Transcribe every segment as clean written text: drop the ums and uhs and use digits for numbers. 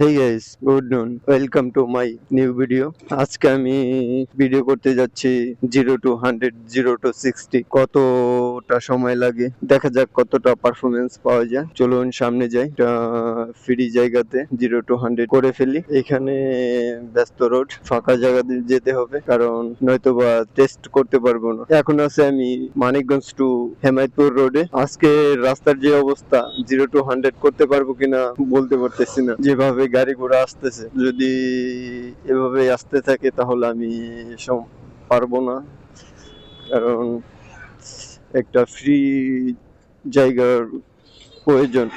Hey guys, good noon. Welcome to my new video. আজকে আমি video করতে যাচ্ছি 0 to 100 0 to 60 কতটা সময় লাগে দেখা যাক কতটা পারফরমেন্স পাওয়া যায়। চলুন সামনে যাই। এটা ফ্রি জায়গাতে 0 to 100 করে ফেলি। এখানে ব্যস্ত রোড, ফাঁকা জায়গা দিয়ে যেতে হবে কারণ নয়তোবা টেস্ট করতে পারবো না। এখন আছে আমি মানিকগঞ্জ টু হেমায়তপুর রোডে। আজকে রাস্তার যে অবস্থা 0 to 100 করতে পারবো কিনা বলতে পারতেছি না। যেভাবে গাড়ি ঘোড়া আসতেছে, যদি এভাবে আসতে থাকে তাহলে আমি পারবো না, কারণ একটা ফ্রি জায়গার প্রয়োজন,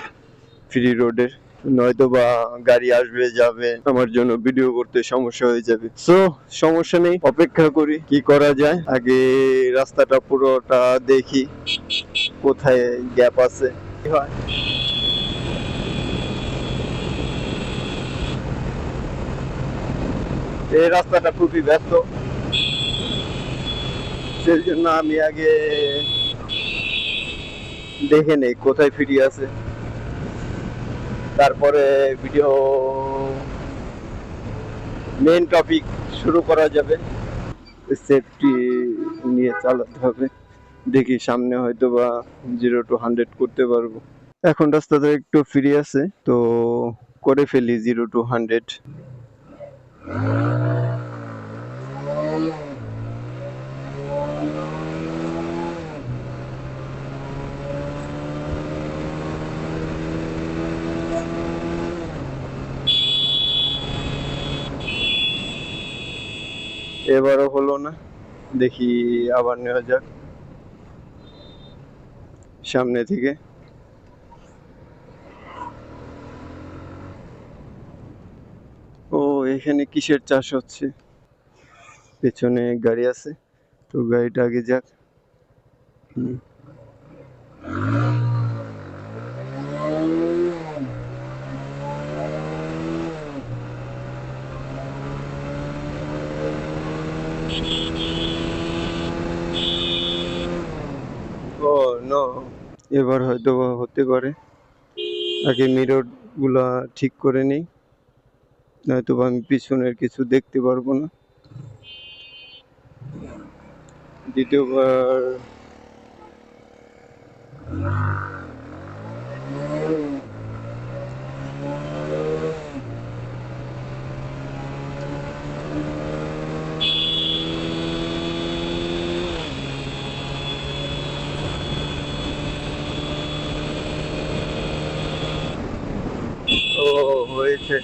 ফ্রি রোডের, নয়তো বা গাড়ি আসবে যাবে, আমার জন্য ভিডিও করতে সমস্যা হয়ে যাবে। সো সমস্যা নেই, অপেক্ষা করি কি করা যায়। আগে রাস্তাটা পুরোটা দেখি কোথায় গ্যাপ আছে। কি হয় এই রাস্তাটা খুবই ব্যস্ত, সেই জন্য আমি আগে দেখে নেই কোথায় ফ্রি আছে, তারপরে ভিডিও মেইন টপিক শুরু করা যাবে। সেফটি নিয়ে চালাতে হবে। দেখি সামনে হয়তো বা 0 to 100 করতে পারবো। এখন রাস্তাটা একটু ফ্রি আছে, তো করে ফেলি 0 to 100। এবারও হলো না, দেখি আবার নেওয়া যাক সামনে থেকে। ও, এখানে কিসের চাষ হচ্ছে? পেছনে গাড়ি আছে, তো গাড়িটা আগে যাক। ও নো, এবার হয়তো হতে পারে। আগে মিরর গুলা ঠিক করে নেই, নয়তো আমি পিছনের কিছু দেখতে পারবো না। দ্বিতীয়বার ও হয়েছে।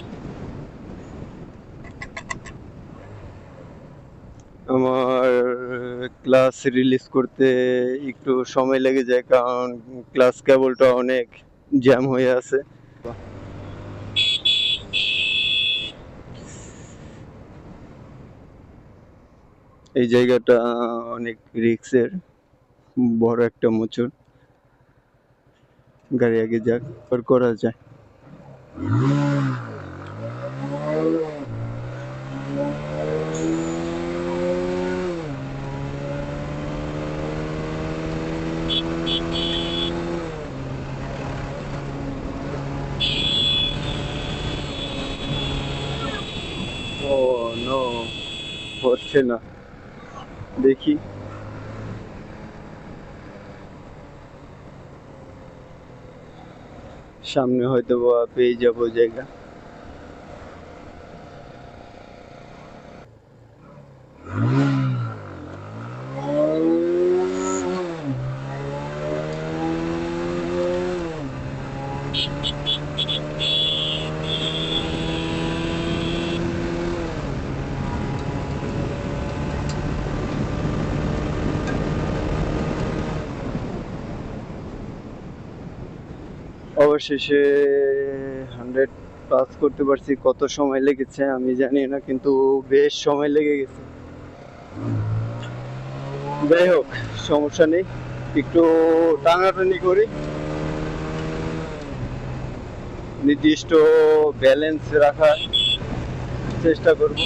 আমার ক্লাস রিলিজ করতে একটু সময় লেগে যায়, কারণ ক্লাস কেবলটা অনেক জ্যাম হয়ে আছে। এই জায়গাটা অনেক রিস্কের, বড় একটা মোচড়। গাড়ি আগে যাক, আর করা যায়। ও নো, হচ্ছে না, দেখি। সামনে হয়তো বা পেয়ে যাবো জায়গা। অবশেষে 100 পাস করতে পারছি। কত সময় লেগেছে আমি জানি না, কিন্তু বেশ সময় লেগে গেছে। যাই হোক, সমস্যা নেই, একটু টানাটানি করি, নির্দিষ্ট ব্যালেন্স রাখার চেষ্টা করব।